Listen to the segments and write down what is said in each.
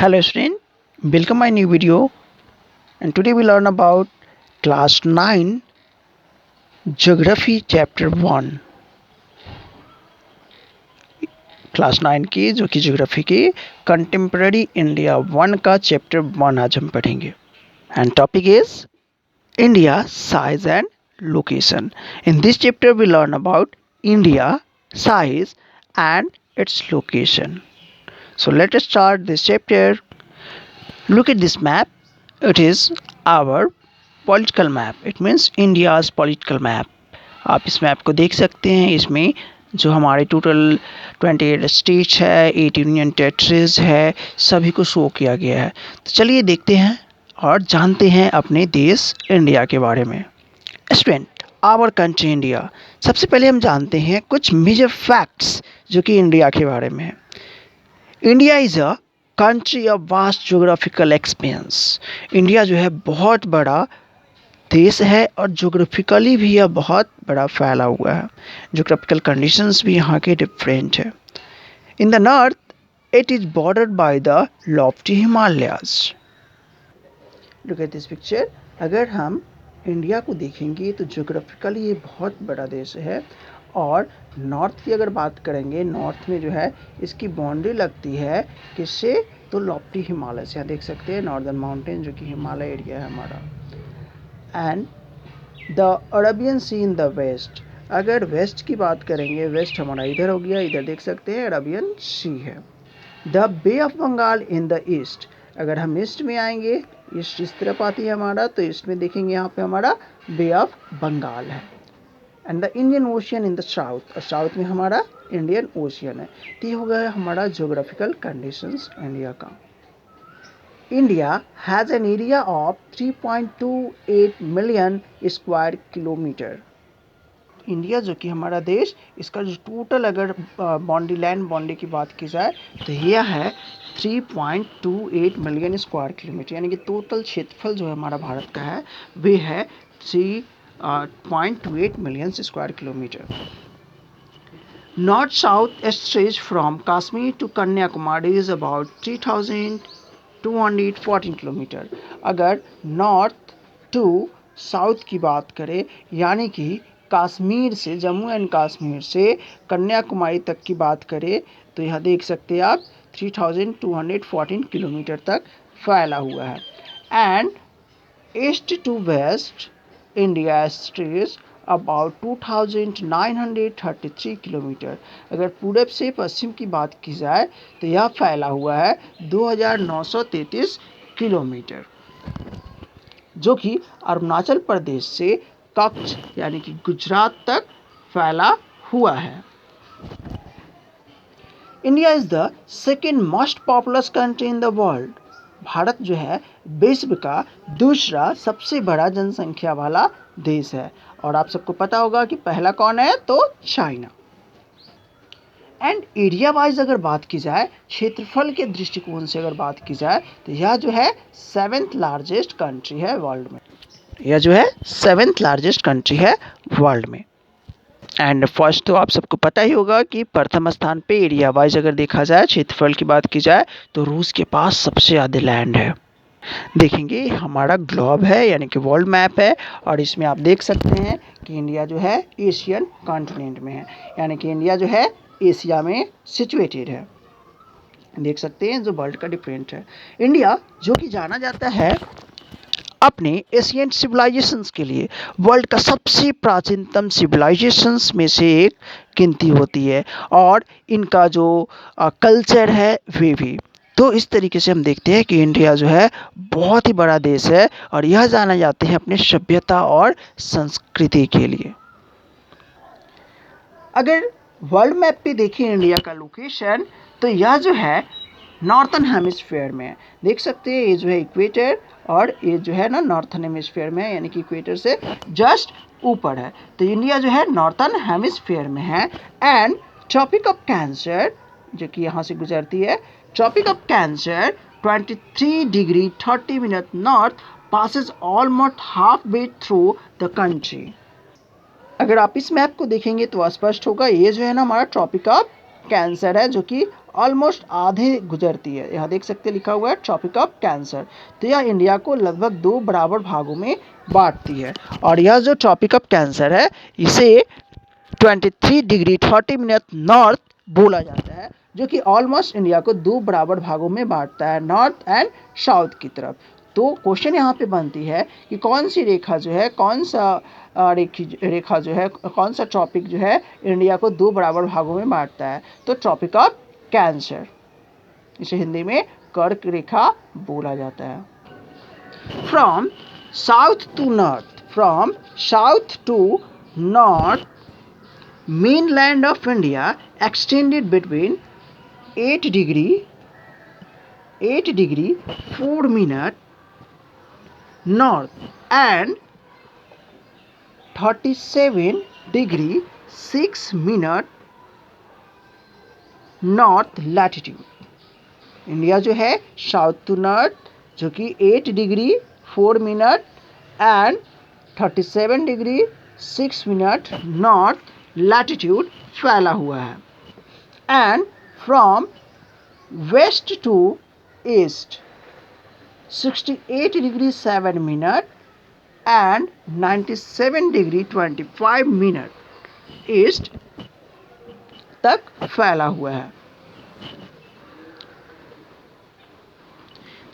Hello student, welcome my new video and today we learn about class 9 geography chapter 1 class 9 की जो कि geography की contemporary India 1 का chapter 1 आज हम पढ़ेंगे and topic is India size and location. In this chapter we learn about India size and its location. So let us start this chapter. Look at this map. It is our political map. It means India's political map. आप इस map को देख सकते हैं. इसमें जो हमारे total 28 states है, 8 यूनियन टेरिटरीज है, सभी को शो किया गया है. तो चलिए देखते हैं और जानते हैं अपने देश इंडिया के बारे में. Student, our country India. सबसे पहले हम जानते हैं कुछ मेजर फैक्ट्स जो कि इंडिया के बारे में है. India is a country of vast geographical expense. India जो है बहुत बड़ा देश है और जोग्राफिकली भी यह बहुत बड़ा फैला हुआ है. जोग्राफिकल कंडीशंस भी यहाँ के डिफरेंट है. In the north it is bordered by the lofty Himalayas. Look at this picture. अगर हम इंडिया को देखेंगे तो जोग्राफिकली ये बहुत बड़ा देश है और नॉर्थ की अगर बात करेंगे, नॉर्थ में जो है इसकी बाउंड्री लगती है किससे, तो लॉफ्टी हिमालय से. यहाँ देख सकते हैं नॉर्दर्न माउंटेन जो कि हिमालय एरिया है हमारा. And the Arabian sea in the west. अगर वेस्ट की बात करेंगे, वेस्ट हमारा इधर हो गया, इधर देख सकते हैं अरबियन सी है. The bay of Bengal in the east. अगर हम ईस्ट में आएंगे, ईस्ट इस तरफ आती है हमारा, तो ईस्ट में देखेंगे यहाँ पे हमारा बे ऑफ बंगाल है. And the Indian ocean in the south. और साउथ में हमारा इंडियन ओशियन है. तो ये हो गया हमारा जोग्राफिकल कंडीशंस इंडिया का. India has an area of 3.28 million square kilometre. India जो कि हमारा देश, इसका जो टोटल अगर बाउंड्री लैंड बाउंड्री की बात की जाए तो यह है 3.28 मिलियन स्क्वायर किलोमीटर. यानी कि टोटल क्षेत्रफल जो है हमारा भारत का है वे है 3.28 million square kilometre. North south stretch from Kashmir to Kanyakumari is about 3,214 kilometre. अगर नॉर्थ टू साउथ की बात करें, यानी कि कश्मीर से, जम्मू एंड कश्मीर से कन्याकुमारी तक की बात करें, तो यहाँ देख सकते हैं आप 3,214 किलोमीटर तक फैला हुआ है. And east to west India stretch about 2,933 kilometre. अगर पूरब से पश्चिम की बात की जाए तो यह फैला हुआ है 2,933 किलोमीटर, जो कि अरुणाचल प्रदेश से कच्छ यानी कि गुजरात तक फैला हुआ है. India is the second most populous country in the world. Bharat जो है विश्व का दूसरा सबसे बड़ा जनसंख्या वाला देश है. और आप सबको पता होगा कि पहला कौन है, तो चाइना. एंड एरिया वाइज अगर बात की जाए, क्षेत्रफल के दृष्टिकोण से अगर बात की जाए, तो यह जो है 7th लार्जेस्ट कंट्री है वर्ल्ड में. यह जो है 7th लार्जेस्ट कंट्री है वर्ल्ड में. एंड फर्स्ट तो आप सबको पता ही होगा कि प्रथम स्थान पे एरिया वाइज अगर देखा जाए, क्षेत्रफल की बात की जाए, तो रूस के पास सबसे ज़्यादा लैंड है. देखेंगे हमारा ग्लोब है यानी कि वर्ल्ड मैप है और इसमें आप देख सकते हैं कि इंडिया जो है एशियन कॉन्टिनेंट में है, यानी कि इंडिया जो है एशिया में सिचुएटेड है. देख सकते हैं जो वर्ल्ड का डिफरेंट है. इंडिया जो कि जाना जाता है अपने एशियंट सिविलाइजेशंस के लिए, वर्ल्ड का सबसे प्राचीनतम सिविलाइजेशंस में से एक गिनती होती है और इनका जो कल्चर है वे भी. तो इस तरीके से हम देखते हैं कि इंडिया जो है बहुत ही बड़ा देश है और यह जाना जाते हैं अपने सभ्यता और संस्कृति के लिए. अगर वर्ल्ड मैप पे देखें इंडिया का लोकेशन, तो यह जो है नॉर्थन हेमिस्फीयर में है. देख सकते हैं ये जो है इक्वेटर और ये जो है ना नॉर्थन हेमिस्फीयर में है, यानी कि इक्वेटर से जस्ट ऊपर है. तो इंडिया जो है नॉर्थन हेमिस्फीयर में है. एंड ट्रॉपिक ऑफ कैंसर जो कि यहाँ से गुजरती है, tropic of cancer 23 degree 30 minute north passes almost halfway through the country. अगर आप इस मैप को देखेंगे तो स्पष्ट होगा, ये जो है ना हमारा ट्रॉपिक ऑफ कैंसर है जो कि ऑलमोस्ट आधे गुजरती है। यहाँ देख सकते हैं लिखा हुआ है ट्रॉपिक ऑफ कैंसर। तो यह इंडिया को लगभग 2 बराबर भागों में बांटती है। और यह जो ट्रॉपिक ऑफ कैंसर है इसे 23 डिग्री 40 मिनट नॉर्थ बोला जाता है, जो कि ऑलमोस्ट इंडिया को 2 बराबर भागों में बांटता है, नॉर्थ एंड साउथ की तरफ। तो क्वेश्चन यहाँ पे बनती है कि कौन सी रेखा जो है, कौन सा रेखा जो है, कौन सा ट्रॉपिक जो है इंडिया को 2 बराबर भागों में बांटता है। तो ट्रॉपिक ऑफ कैंसर, इसे हिंदी में कर्क रेखा बोला जाता है। From south to north, from south to north, mainland of India extended between 8 degree 4 minute north and 37 degree 6 minute north latitude। India जो है साउथ टू नॉर्थ जो कि 8 degree 4 minute and 37 degree 6 minute north latitude फैला हुआ है। And from west to east 68 degree 7 minute and 97 degree 25 minute east तक फैला हुआ है।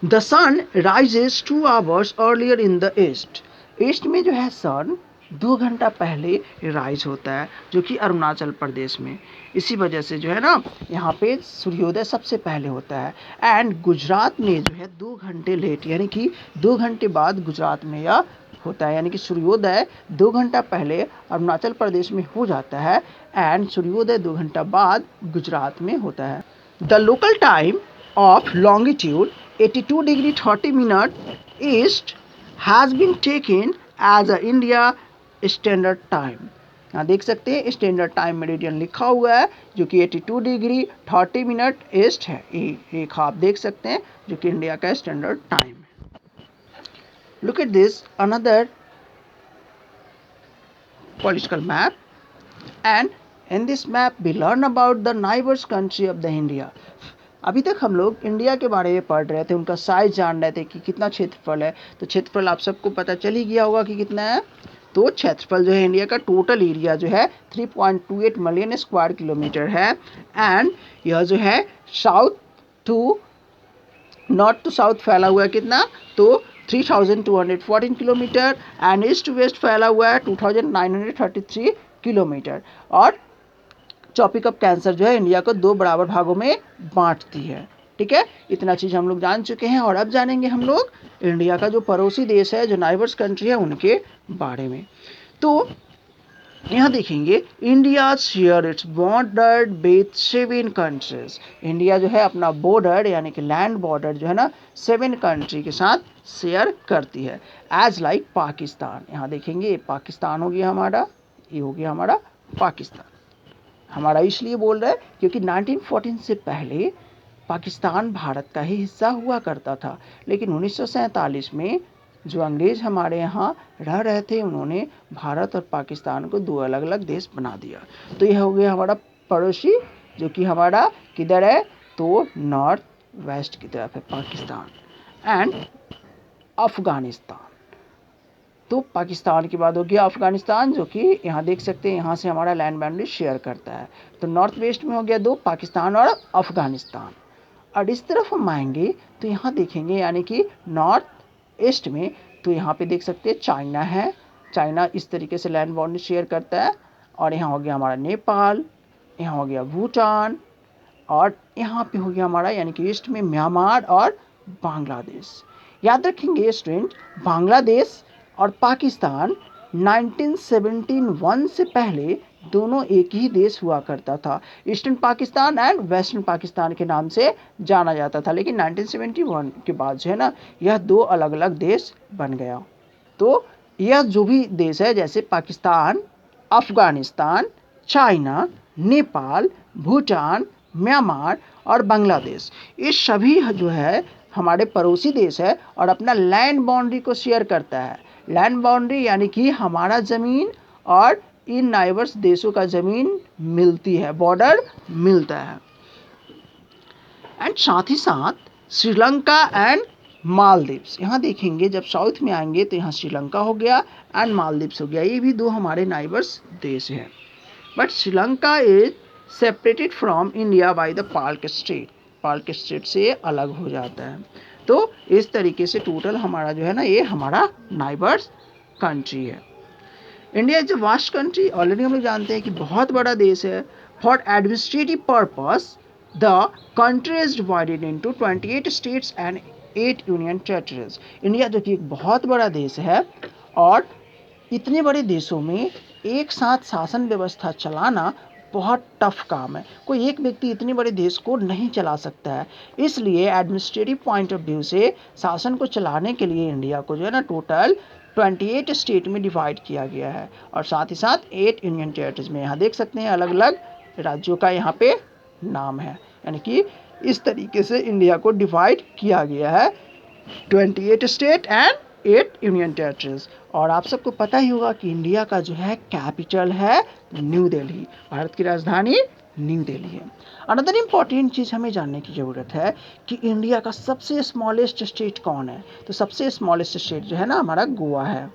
The sun rises 2 hours earlier in the east. East में जो है सन 2 घंटा पहले राइज होता है, जो कि अरुणाचल प्रदेश में। इसी वजह से जो है ना यहाँ पे सूर्योदय सबसे पहले होता है। एंड गुजरात में जो है 2 घंटे लेट, यानी कि 2 घंटे बाद गुजरात में यह होता है, यानी कि सूर्योदय 2 घंटा पहले अरुणाचल प्रदेश में हो जाता है एंड सूर्योदय 2 घंटा बाद गुजरात में होता है। The local time of longitude 82 degree 30 minute east has been taken as a India standard time. यहाँ देख सकते हैं स्टैंडर्ड टाइम मेरिडियन लिखा हुआ है, जो कि 82 डिग्री 30 मिनट ईस्ट है। ये रेखा आप देख सकते हैं जो कि इंडिया का स्टैंडर्ड टाइम है। Look at this another political map and in this map we learn about the neighbours country of the India. अभी तक हम लोग इंडिया के बारे में पढ़ रहे थे, उनका साइज जान रहे थे कि कितना क्षेत्रफल है। तो क्षेत्रफल आप सबको पता चल ही गया होगा कि कितना है। तो क्षेत्रफल जो है इंडिया का टोटल एरिया जो है 3.28 मिलियन स्क्वायर किलोमीटर है। एंड यह जो है south to north to south फैला हुआ है कितना, तो 3214 kilometre and east to west फैला हुआ है 2933 किलोमीटर। और ट्रॉपिक ऑफ कैंसर जो है इंडिया को 2 बराबर भागों में बांटती है। ठीक है, इतना चीज़ हम लोग जान चुके हैं। और अब जानेंगे हम लोग इंडिया का जो पड़ोसी देश है, जो नाइबर्स कंट्री है, उनके बारे में। तो यहाँ देखेंगे India share its border with 7 countries. India जो है अपना बॉर्डर यानी कि लैंड बॉर्डर जो है ना 7 कंट्री के साथ शेयर करती है। एज लाइक पाकिस्तान, यहाँ देखेंगे ये पाकिस्तान हो गया हमारा, ये हो गया हमारा पाकिस्तान। हमारा इसलिए बोल रहे हैं क्योंकि 1914 से पहले पाकिस्तान भारत का ही हिस्सा हुआ करता था, लेकिन 1947 में जो अंग्रेज हमारे यहाँ रह रहे थे उन्होंने भारत और पाकिस्तान को 2 अलग अलग देश बना दिया। तो यह हो गया हमारा पड़ोसी, जो कि हमारा किधर है, तो नॉर्थ वेस्ट की तरफ है पाकिस्तान। एंड अफगानिस्तान, तो पाकिस्तान के बाद हो गया अफगानिस्तान, जो कि यहाँ देख सकते हैं यहाँ से हमारा लैंड बाउंड्री शेयर करता है। तो नॉर्थ वेस्ट में हो गया 2, पाकिस्तान और अफगानिस्तान। और इस तरफ हम आएंगे तो यहाँ देखेंगे यानी कि नॉर्थ ईस्ट में, तो यहाँ पे देख सकते हैं चाइना है। चाइना इस तरीके से लैंड बाउंड्री शेयर करता है। और यहाँ हो गया हमारा नेपाल, यहाँ हो गया भूटान, और यहाँ पे हो गया हमारा यानी कि ईस्ट में म्यांमार और बांग्लादेश। याद रखेंगे स्टूडेंट, बांग्लादेश और पाकिस्तान 1971 से पहले दोनों एक ही देश हुआ करता था। Eastern Pakistan and western Pakistan के नाम से जाना जाता था, लेकिन 1971 के बाद जो है ना यह 2 अलग अलग देश बन गया। तो यह जो भी देश है जैसे पाकिस्तान, अफगानिस्तान, चाइना, नेपाल, भूटान, म्यांमार और बांग्लादेश, ये सभी जो है हमारे पड़ोसी देश है और अपना लैंड बाउंड्री को शेयर करता है। लैंड बाउंड्री यानी कि हमारा ज़मीन और इन नाइबर्स देशों का ज़मीन मिलती है, बॉर्डर मिलता है। एंड साथ ही साथ श्रीलंका एंड मालदीव्स। यहाँ देखेंगे जब साउथ में आएंगे तो यहाँ श्रीलंका हो गया एंड मालदीव्स हो गया, ये भी दो हमारे नाइबर्स देश हैं। But Sri Lanka is separated from India by the park state, park state से अलग हो जाता है। तो इस तरीके से टोटल हमारा जो है ना ये हमारा नाइबर्स कंट्री है। India is a vast country, already हम लोग जानते हैं कि बहुत बड़ा देश है। For administrative purpose the country is divided into 28 states and 8 union territories. India जो कि एक बहुत बड़ा देश है और इतने बड़े देशों में एक साथ शासन व्यवस्था चलाना बहुत टफ काम है। कोई एक व्यक्ति इतने बड़े देश को नहीं चला सकता है। इसलिए एडमिनिस्ट्रेटिव पॉइंट ऑफ व्यू से शासन को चलाने के लिए इंडिया को जो है ना टोटल 28 स्टेट में डिवाइड किया गया है और साथ ही साथ 8 यूनियन टेरिटरीज में। यहाँ देख सकते हैं अलग अलग राज्यों का यहाँ पे नाम है, यानी कि इस तरीके से इंडिया को डिवाइड किया गया है 28 स्टेट एंड 8 यूनियन टेरिटरीज। और आप सबको पता ही होगा कि इंडिया का जो है कैपिटल है न्यू दिल्ली, भारत की राजधानी न्यू दिल्ली है। अनदर इम्पॉर्टेंट चीज़ हमें जानने की ज़रूरत है कि इंडिया का सबसे स्मॉलेस्ट स्टेट कौन है। तो सबसे स्मॉलेस्ट स्टेट जो है ना हमारा गोवा है।